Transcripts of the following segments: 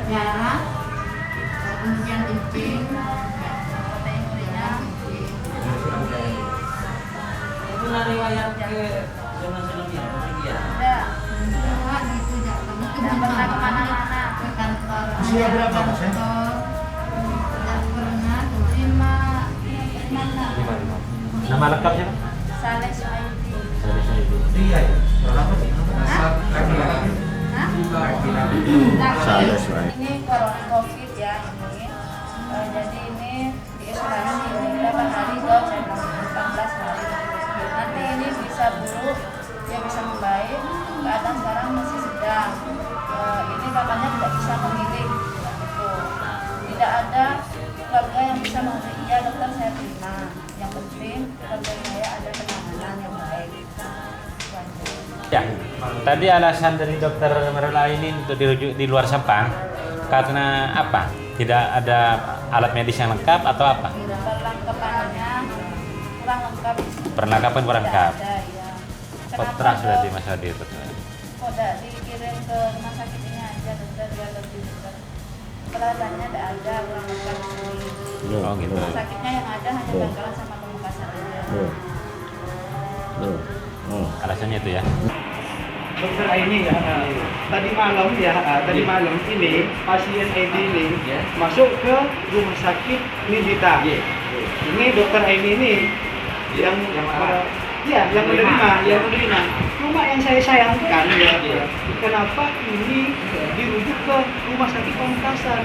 darah, kemudian kencing, protein urinnya. Pernah riwayat ke zona tsunami ya? Ada. Enggak gitu ya. Tidak pernah kemana-mana. Ke kantor. Usia berapa Mas? Tidak pernah. 5. Nama lengkapnya Pak? Saleh Suhaidi. Iya ya. Berapa sih? Hah? Saleh Suhaidi. Ini corona COVID ya ini. Jadi ini diisolasi 8 hari dok, saya bilang 14 hari. Nanti ini bisa buruk, dia bisa membaik. Keadaan sekarang masih sedang. Ini katanya tidak bisa memilih, gitu. Tidak ada keluarga yang bisa memilih. Iya dokter saya terima. Yang penting keluarga saya ada penanganan yang baik. Ya, tadi alasan dari dokter Merula ini untuk dirujuk di luar Sampang karena apa? Tidak ada alat medis yang lengkap atau apa? Perlengkapannya kurang lengkap. Perlengkapan kurang lengkap. Tidak ada, ya. Kontras Kenapa, berarti Dok? Mas Hadi. Kok tidak dikirim ke rumah sakit ini aja dokter biar lebih dekat. Peralatannya tidak ada kurang lengkap di sini. Oh gitu. Rumah sakitnya yang ada hanya Bangkalan sama Pamekasan aja. Alasannya itu ya. Dokter Aini ya, tadi malam ini pasien Edi ini masuk ke rumah sakit Nindita. Ini dokter Aini ini yang menerima. Cuma yang saya sayangkan ya, kenapa ini dirujuk ke rumah sakit Pamekasan,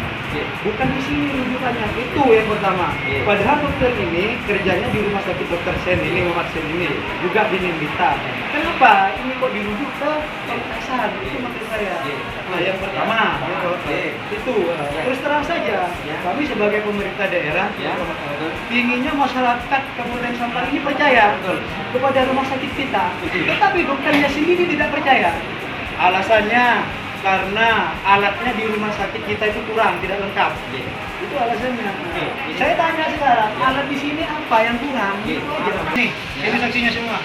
bukan di sini rujukannya. Itu yang pertama. Padahal dokter ini kerjanya di rumah sakit Dokter Sen ini, Muhammad Sen ini, juga di Nindita. Kenapa ini kok dirujuk ke Pamekasan? Itu maksud saya. Nah, yang pertama, itu terus terang saja, kami sebagai pemerintah daerah, inginnya masyarakat Kabupaten Sampang ini percaya kepada rumah sakit kita. Tetapi dokternya sendiri tidak percaya. Alasannya karena alatnya di rumah sakit kita itu kurang, tidak lengkap. Itu alasannya. Saya tanya sekarang, alat di sini apa yang kurang? Nih, ini saksinya semua.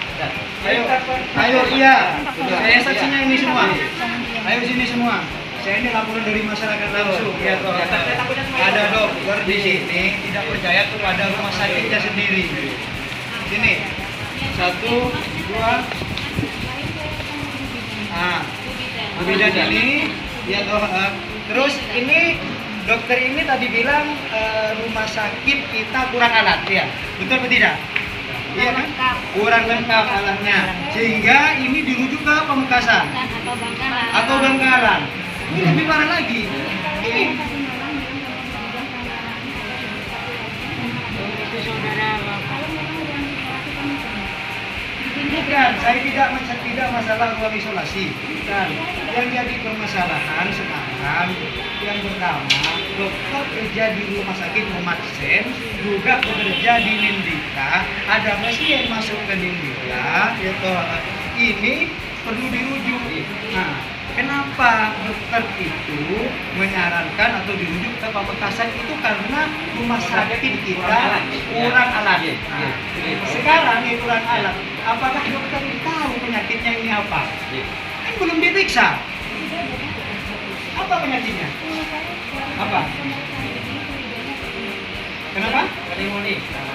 Ayo, iya. Saya saksinya ini semua. Ayo sini semua. Saya ini laporan dari masyarakat langsung. Ya, toh. Ada dokter di sini tidak percaya kepada rumah sakitnya sendiri. Sini. 1, 2. Bidan ini, ya toh. Terus ini dokter ini tadi bilang rumah sakit kita kurang alat, ya. Betul atau tidak? Iya kan? Kurang lengkap alatnya. Sehingga ini dirujuk ke Pamekasan atau Bangkalan. Ini lebih parah lagi. Ini bukan, saya tidak masalah ruang isolasi. Bukan. Yang jadi permasalahan sekarang yang pertama, dokter kerja di rumah sakit Muhammad Sen, juga bekerja di Nindita. Ada pasien masuk ke Nindita, yaitu ini perlu dirujuk. Nah, kenapa dokter itu menyarankan atau dirujuk ke Pamekasan itu karena rumah sakit kita kurang alat. Nah, sekarang ini kurang alat. Apakah dokter itu tahu penyakitnya ini apa? Kan belum diperiksa. Apa penyakitnya? Apa? Kenapa?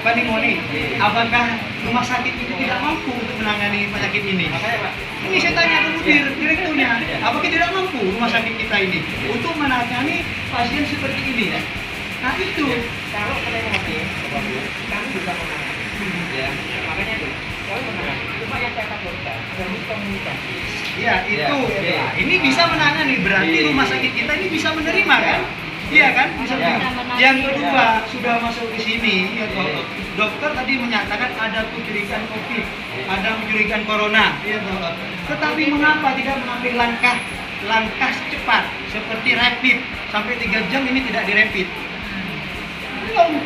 Pneumonia. Apakah rumah sakit itu tidak mampu untuk menangani penyakit ini? Ini saya tanya ke direkturnya, apakah tidak mampu rumah sakit kita ini untuk menangani pasien seperti ini? Nah itu. Kalau pneumonia, kami juga menangani. Ya, makanya itu. Kalau menangani, cuma yang saya takutkan dari komunikasi. Ya itu. Ya. Ini bisa menangani, berarti rumah sakit kita ini bisa menerima kan? Iya kan? Bisa yang kedua sudah masuk di sini, ya, dokter tadi menyatakan ada kecurigaan COVID, ada kecurigaan corona, ya, tetapi mengapa tidak mengambil langkah cepat seperti rapid sampai 3 jam ini tidak dirapid? Belum.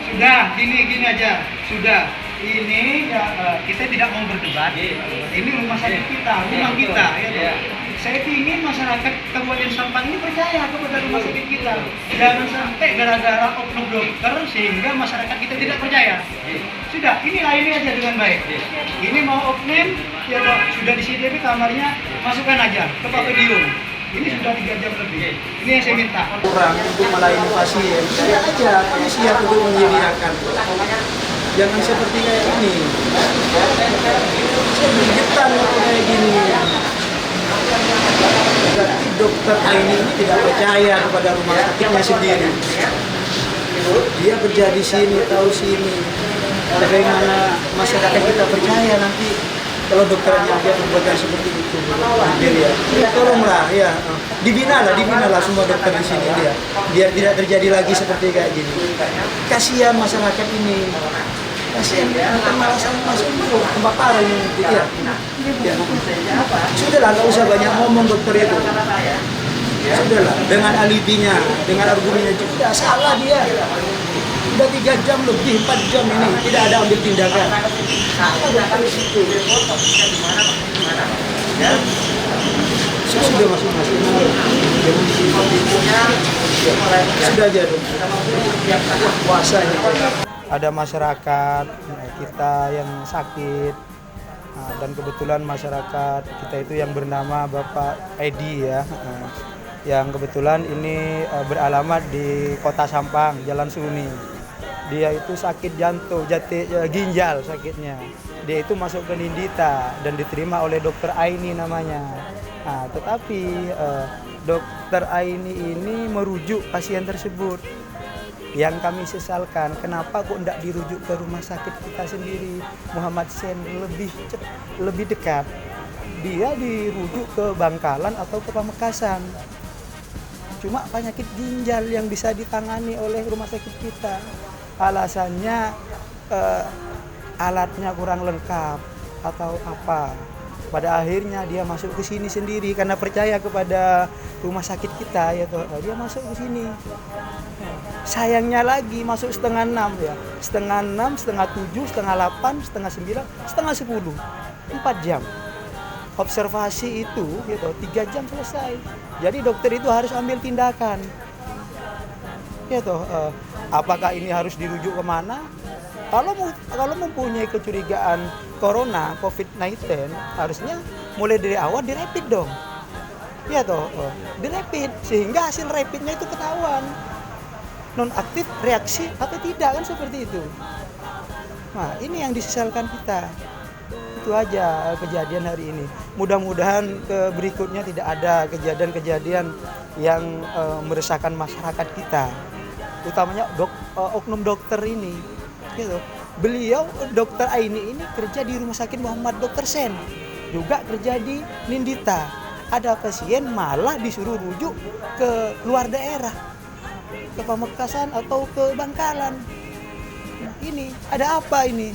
Sudah, gini aja, sudah. Ini ya, kita tidak mau berdebat. Ini rumah sakit kita, rumah kita, ya. Saya ingin masyarakat Kabupaten Sampang ini percaya kepada rumah sakit kita. Jangan sampai gara-gara oknum dokter sehingga masyarakat kita tidak percaya. Sudah, ini layani aja dengan baik. Ini mau oknum, ya Pak, sudah di sini kamarnya, masukkan aja ke pavilion. Ini sudah 3 jam lebih. Ini yang saya minta. Kurang untuk melayani pasien. Saya aja, kami siap untuk menyediakan. Jangan seperti kayak ini. Saya bergetar waktu kayak gini. Berarti dokter ini tidak percaya kepada rumah sakitnya sendiri. Dia kerja di sini, tahu sini. Bagaimana masyarakat kita percaya nanti kalau dokternya dia berbuat seperti itu. Ya, tolonglah ya. Dibinalah semua dokter di sini dia. Biar tidak terjadi lagi seperti kayak gini. Kasihan masyarakat ini. Kasihan malah masuk kebakaran ini. Ya. Sudahlah, nggak usah banyak ngomong dokter itu. Sudahlah, dengan alibinya, dengan argumennya juga salah dia. Udah 3 jam lebih, 4 jam ini tidak ada ambil tindakan. Sudah masuk-masuk. Sudah aja dong. Puasa ini. Ada masyarakat kita yang sakit. Nah, dan kebetulan masyarakat kita itu yang bernama Bapak Edi ya. Yang kebetulan ini beralamat di Kota Sampang, Jalan Suni. Dia itu sakit jantung, ginjal sakitnya. Dia itu masuk ke Nindita dan diterima oleh dokter Aini namanya. Nah, tetapi dokter Aini ini merujuk pasien tersebut. Yang kami sesalkan, kenapa kok tidak dirujuk ke rumah sakit kita sendiri, Muhammad Sen, lebih dekat. Dia dirujuk ke Bangkalan atau ke Pamekasan. Cuma penyakit ginjal yang bisa ditangani oleh rumah sakit kita. Alasannya alatnya kurang lengkap atau apa. Pada akhirnya dia masuk ke sini sendiri karena percaya kepada rumah sakit kita ya toh. Dia masuk ke sini. Sayangnya lagi masuk 5:30 ya. 5:30, 6:30, 7:30, 8, 7:30, 9, 9:30. 4 jam. Observasi itu gitu, 3 jam selesai. Jadi dokter itu harus ambil tindakan. Ya toh, apakah ini harus dirujuk kemana? Kalau mempunyai kecurigaan corona, COVID-19, harusnya mulai dari awal dirapid dong. Ya toh, dirapid sehingga hasil rapidnya itu ketahuan. Non-aktif reaksi atau tidak kan seperti itu. Nah, ini yang disesalkan kita. Itu aja kejadian hari ini. Mudah-mudahan ke berikutnya tidak ada kejadian-kejadian yang meresahkan masyarakat kita. Utamanya oknum dokter ini. Gitu. Beliau dokter Aini ini kerja di Rumah Sakit Muhammad Dr. Sen. Juga kerja di Nindita. Ada pasien malah disuruh rujuk ke luar daerah. Ke Pamekasan atau ke Bangkalan. Nah, ini ada apa ini?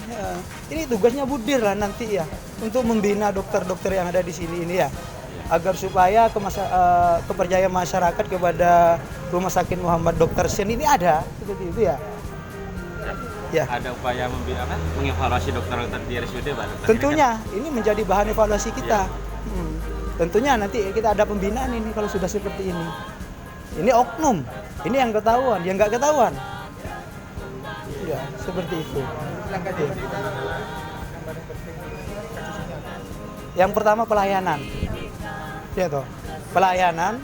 Ini tugasnya Budir lah nanti ya untuk membina dokter-dokter yang ada di sini ini ya, agar supaya kepercayaan masyarakat kepada Rumah Sakit Muhammad Dr. Sen ini ada seperti itu ya. Ya. Ada upaya mengevaluasi dokter-dokter di RSUD, Pak? Tentunya ini menjadi bahan evaluasi kita. Tentunya nanti kita ada pembinaan ini kalau sudah seperti ini. Ini oknum, ini yang ketahuan, yang nggak ketahuan. Ya, seperti itu. Yang pertama pelayanan. Ya toh. Pelayanan,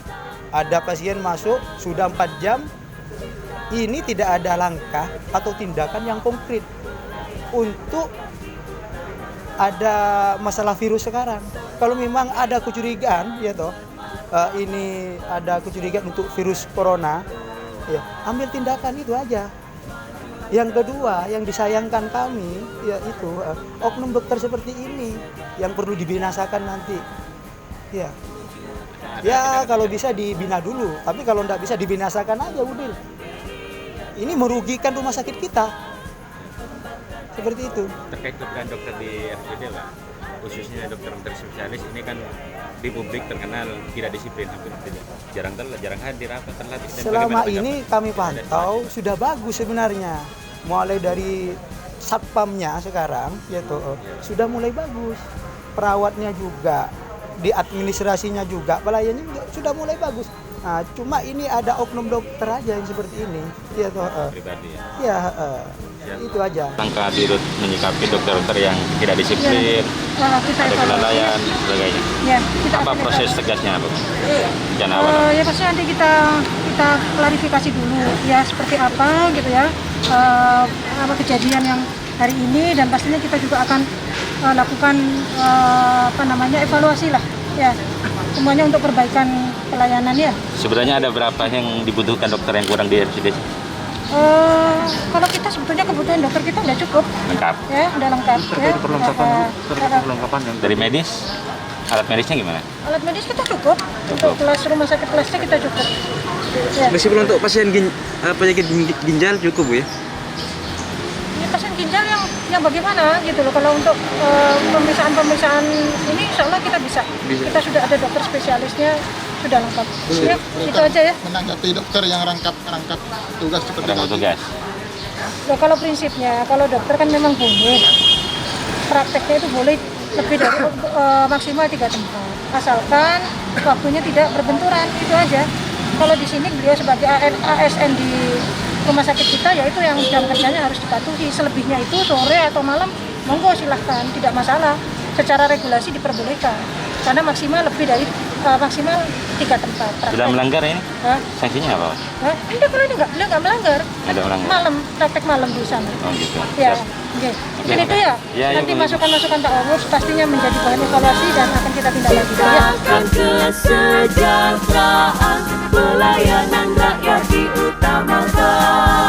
ada pasien masuk sudah 4 jam. Ini tidak ada langkah atau tindakan yang konkret untuk ada masalah virus sekarang. Kalau memang ada kecurigaan, ya toh, ini ada kecurigaan untuk virus corona, ya ambil tindakan itu aja. Yang kedua, yang disayangkan kami, yaitu oknum dokter seperti ini yang perlu dibinasakan nanti. Ya kalau bisa dibina dulu, tapi kalau tidak bisa dibinasakan aja udah. Ini merugikan rumah sakit kita. Seperti itu. Terkait dengan dokter di RSUD, Pak, khususnya dokter-dokter spesialis ini kan di publik terkenal tidak disiplin, hampir jarang hadir, telat. Selama ini kami pantau sudah bagus sebenarnya. Mulai dari satpamnya sekarang, yaitu sudah mulai bagus. Perawatnya juga, di administrasinya juga, pelayannya juga sudah mulai bagus. Nah, cuma ini ada oknum dokter aja yang seperti ini. Ya toh. Pribadi ya. Ya, itu aja. Langkah Dirut menyikapi dokter-dokter yang tidak disiplin, Kita ada evaluasi. kelalaian, dan sebagainya. Ya, kita Apa akan proses evaluasi. tegasnya, Bu? Rencana awal. Ya pasti nanti kita klarifikasi dulu ya seperti apa gitu ya, apa kejadian yang hari ini, dan pastinya kita juga akan lakukan evaluasi lah ya, semuanya untuk perbaikan pelayanan ya. Sebenarnya ada berapa yang dibutuhkan dokter yang kurang di RSUD? Kalau kita sebetulnya kebutuhan dokter kita udah cukup Lengkap. ya, udah lengkap ya. Perlengkapan yang Dari medis, alat medisnya gimana? Alat medis kita cukup, untuk kelas rumah sakit kelasnya kita cukup ya. Meskipun untuk pasien penyakit ginjal cukup Bu ya. Ini pasien ginjal yang bagaimana gitu loh. Kalau untuk pemeriksaan ini insya Allah kita bisa. Kita sudah ada dokter spesialisnya, sudah lengkap. Ya, itu aja ya. Menanggapi dokter yang rangkap tugas seperti Sedang tadi. bertugas. Nah, kalau prinsipnya, kalau dokter kan memang boleh prakteknya itu boleh lebih dari maksimal 3 tempat, asalkan waktunya tidak berbenturan, itu aja. Kalau di sini beliau sebagai ASN di rumah sakit kita, yaitu yang jam kerjanya harus dipatuhi. Selebihnya itu sore atau malam, monggo silahkan, tidak masalah. Secara regulasi diperbolehkan, karena maksimal lebih dari maksimal 3 tempat. Sudah melanggar ini? Hah? Sanksinya apa? Hah? Enggak, kalau ini beliau nggak melanggar. Nggak melanggar. Malam, praktek malam di sana. Oh gitu. Ya, Siap. oke. Mungkin Oke. itu ya. Ya, ya, Nanti boleh. masukan-masukan Pak Awus pastinya menjadi bahan evaluasi dan akan kita tindak lanjuti ya. Kesejahteraan, pelayanan rakyat diutamakan.